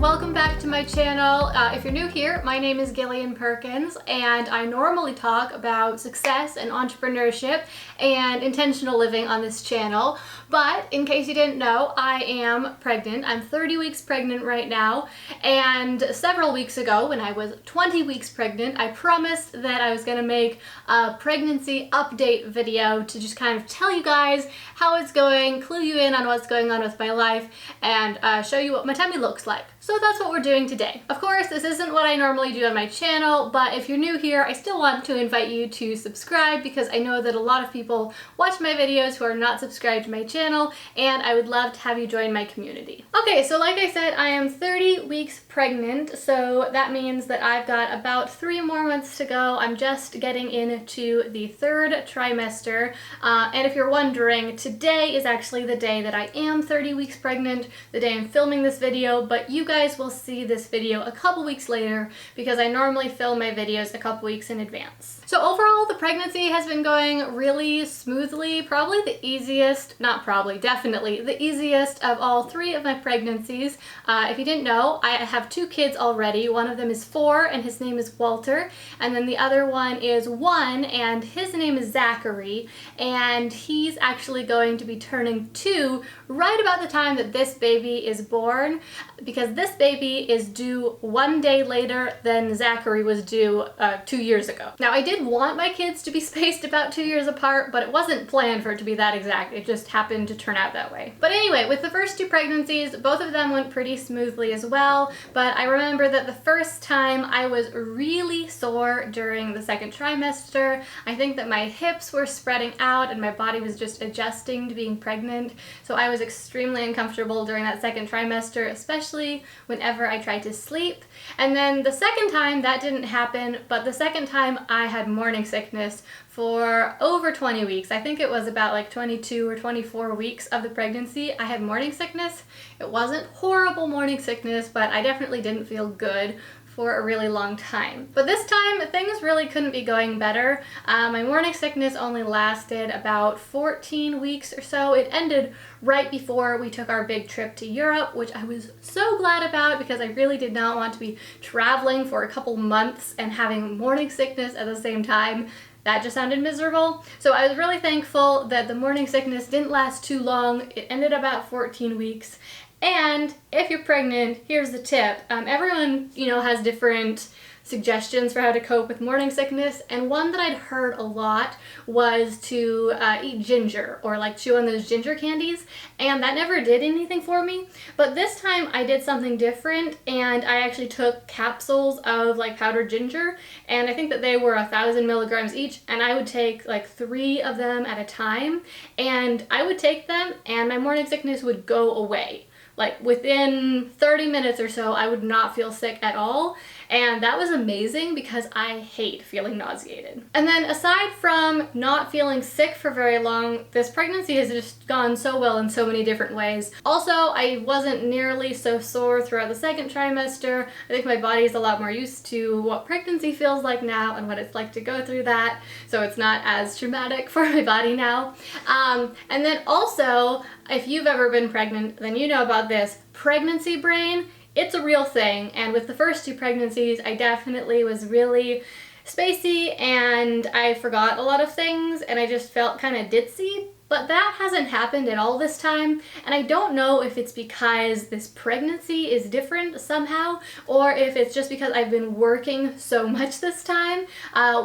welcome back to my channel. If you're new here, my name is Gillian Perkins, and I normally talk about success and entrepreneurship and intentional living on this channel. But in case you didn't know, I am pregnant. I'm 30 weeks pregnant right now, and several weeks ago when I was 20 weeks pregnant, I promised that I was going to make a pregnancy update video to just kind of tell you guys how it's going, clue you in on what's going on with my life, and show you what my tummy looks like. So that's what we're doing today. Of course, this isn't what I normally do on my channel, but if you're new here, I still want to invite you to subscribe because I know that a lot of people watch my videos who are not subscribed to my channel, and I would love to have you join my community. Okay, so like I said, I am 30 weeks pregnant, so that means that I've got about 3 more months to go. I'm just getting into the 3rd trimester, and if you're wondering, today is actually the day that I am 30 weeks pregnant, the day I'm filming this video, but you guys will see this video a couple weeks later because I normally film my videos a couple weeks in advance. So overall, the pregnancy has been going really smoothly, probably the easiest, not probably, definitely the easiest of all 3 of my pregnancies. If you didn't know, I have 2 kids already. One of them is 4 and his name is Walter, and then the other one is 1 and his name is Zachary, and he's actually going to be turning 2 right about the time that this baby is born, because this baby is due 1 day later than Zachary was due 2 years ago. Now, I did want my kids to be spaced about 2 years apart, but it wasn't planned for it to be that exact. It just happened to turn out that way. But anyway, with the first 2 pregnancies, both of them went pretty smoothly as well, but I remember that the first time I was really sore during the 2nd trimester. I think that my hips were spreading out and my body was just adjusting to being pregnant, so I was extremely uncomfortable during that 2nd trimester, especially whenever I tried to sleep. And then the 2nd time that didn't happen, but the 2nd time I had morning sickness for over 20 weeks. I think it was about like 22 or 24 weeks of the pregnancy. I had morning sickness. It wasn't horrible morning sickness, but I definitely didn't feel good for a really long time. But this time, things really couldn't be going better. My morning sickness only lasted about 14 weeks or so. It ended right before we took our big trip to Europe, which I was so glad about because I really did not want to be traveling for a couple months and having morning sickness at the same time. That just sounded miserable. So I was really thankful that the morning sickness didn't last too long. It ended about 14 weeks. And if you're pregnant, here's the tip. Everyone, has different suggestions for how to cope with morning sickness, and one that I'd heard a lot was to eat ginger or like chew on those ginger candies, and that never did anything for me. But this time I did something different, and I actually took capsules of like powdered ginger, and I think that they were 1,000 milligrams each, and I would take like 3 of them at a time, and I would take them and my morning sickness would go away. Like within 30 minutes or so, I would not feel sick at all. And that was amazing because I hate feeling nauseated. And then aside from not feeling sick for very long, this pregnancy has just gone so well in so many different ways. Also, I wasn't nearly so sore throughout the 2nd trimester. I think my body is a lot more used to what pregnancy feels like now and what it's like to go through that. So it's not as traumatic for my body now. And then also, if you've ever been pregnant, then you know about this pregnancy brain. It's a real thing, and with the first 2 pregnancies, I definitely was really spacey and I forgot a lot of things and I just felt kind of ditzy. But that hasn't happened at all this time, and I don't know if it's because this pregnancy is different somehow, or if it's just because I've been working so much this time.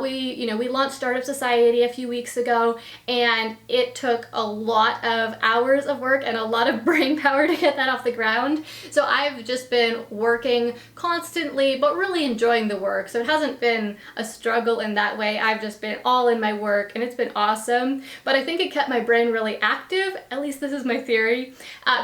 We launched Startup Society a few weeks ago, and it took a lot of hours of work and a lot of brain power to get that off the ground. So I've just been working constantly, but really enjoying the work. So it hasn't been a struggle in that way. I've just been all in my work, and it's been awesome. But I think it kept my brain really active, at least this is my theory,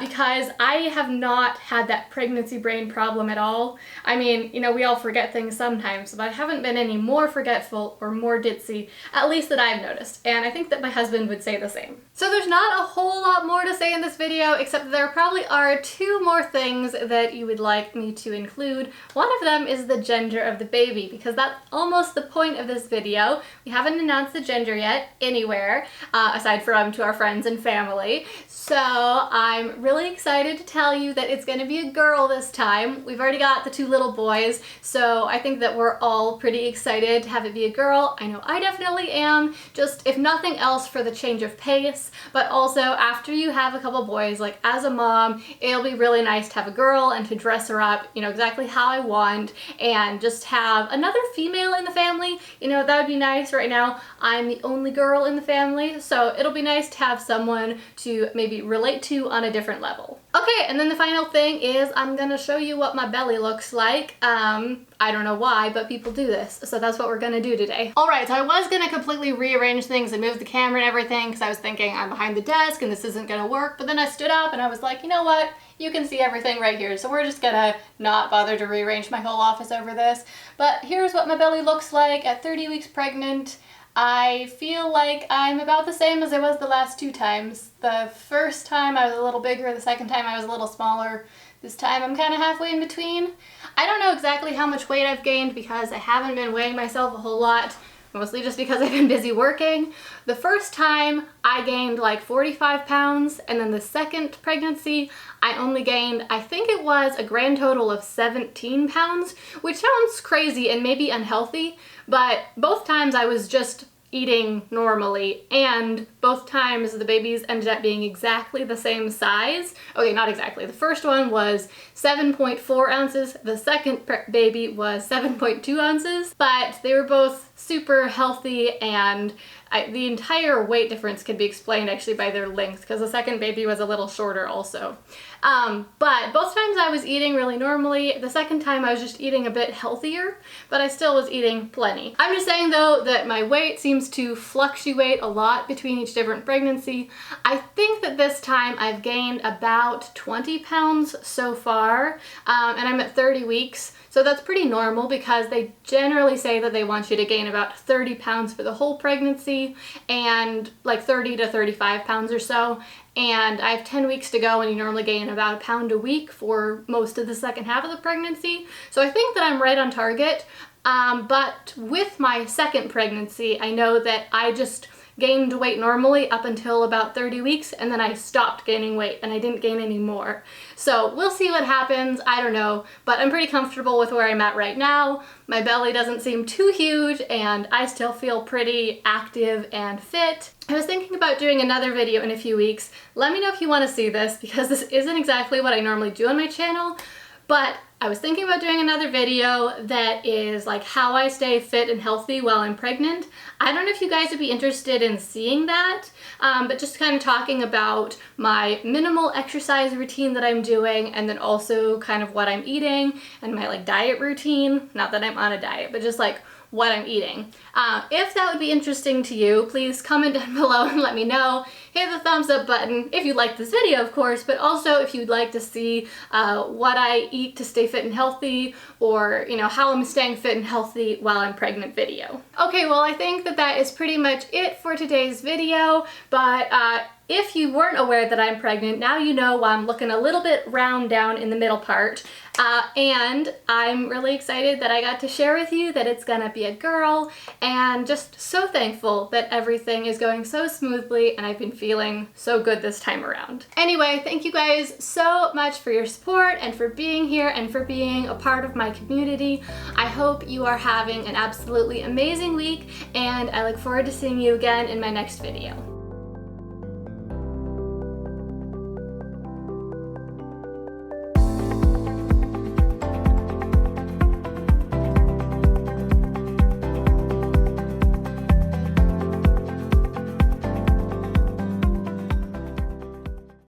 because I have not had that pregnancy brain problem at all. I mean, we all forget things sometimes, but I haven't been any more forgetful or more ditzy, at least that I've noticed, and I think that my husband would say the same. So there's not a whole lot more to say in this video, except that there probably are 2 more things that you would like me to include. One of them is the gender of the baby, because that's almost the point of this video. We haven't announced the gender yet anywhere, aside from to our friends and family. So I'm really excited to tell you that it's gonna be a girl this time. We've already got the 2 little boys, so I think that we're all pretty excited to have it be a girl. I know I definitely am, just if nothing else for the change of pace, but also after you have a couple boys, like as a mom, it'll be really nice to have a girl and to dress her up, you know, exactly how I want, and just have another female in the family. You know, that would be nice. Right now, I'm the only girl in the family, so it'll be nice to have someone to maybe relate to on a different level. Okay, and then the final thing is I'm gonna show you what my belly looks like. I don't know why, but people do this, so that's what we're gonna do today. All right, so I was gonna completely rearrange things and move the camera and everything because I was thinking I'm behind the desk and this isn't gonna work, but then I stood up and I was like, you know what? You can see everything right here, so we're just gonna not bother to rearrange my whole office over this. But here's what my belly looks like at 30 weeks pregnant. I feel like I'm about the same as I was the last 2 times. The first time I was a little bigger, the second time I was a little smaller. This time I'm kind of halfway in between. I don't know exactly how much weight I've gained because I haven't been weighing myself a whole lot, mostly just because I've been busy working. The first time I gained like 45 pounds, and then the second pregnancy I only gained, I think it was a grand total of 17 pounds, which sounds crazy and maybe unhealthy, but both times I was just eating normally, and both times the babies ended up being exactly the same size. Okay, not exactly. The first one was 7.4 ounces, the second baby was 7.2 ounces, but they were both super healthy, and the entire weight difference can be explained actually by their length, because the second baby was a little shorter also. But both times I was eating really normally. The second time I was just eating a bit healthier, but I still was eating plenty. I'm just saying though that my weight seems to fluctuate a lot between each different pregnancy. I think that this time I've gained about 20 pounds so far, and I'm at 30 weeks. So that's pretty normal because they generally say that they want you to gain about 30 pounds for the whole pregnancy and like 30 to 35 pounds or so. And I have 10 weeks to go, and you normally gain about 1 pound a week for most of the second half of the pregnancy. So I think that I'm right on target. But with my second pregnancy, I know that I just gained weight normally up until about 30 weeks, and then I stopped gaining weight and I didn't gain any more. So we'll see what happens. I don't know, but I'm pretty comfortable with where I'm at right now. My belly doesn't seem too huge and I still feel pretty active and fit. I was thinking about doing another video in a few weeks. Let me know if you want to see this, because this isn't exactly what I normally do on my channel, but I was thinking about doing another video that is like how I stay fit and healthy while I'm pregnant. I don't know if you guys would be interested in seeing that, but just kind of talking about my minimal exercise routine that I'm doing, and then also kind of what I'm eating and my like diet routine. Not that I'm on a diet, but just like what I'm eating. If that would be interesting to you, please comment down below and let me know. Hit the thumbs up button if you like this video, of course, but also if you'd like to see what I eat to stay fit and healthy, or you know, how I'm staying fit and healthy while I'm pregnant video. Okay, well I think that that is pretty much it for today's video, but if you weren't aware that I'm pregnant, now you know why I'm looking a little bit round down in the middle part. And I'm really excited that I got to share with you that it's gonna be a girl, and just so thankful that everything is going so smoothly and I've been feeling so good this time around. Anyway, thank you guys so much for your support and for being here and for being a part of my community. I hope you are having an absolutely amazing week, and I look forward to seeing you again in my next video.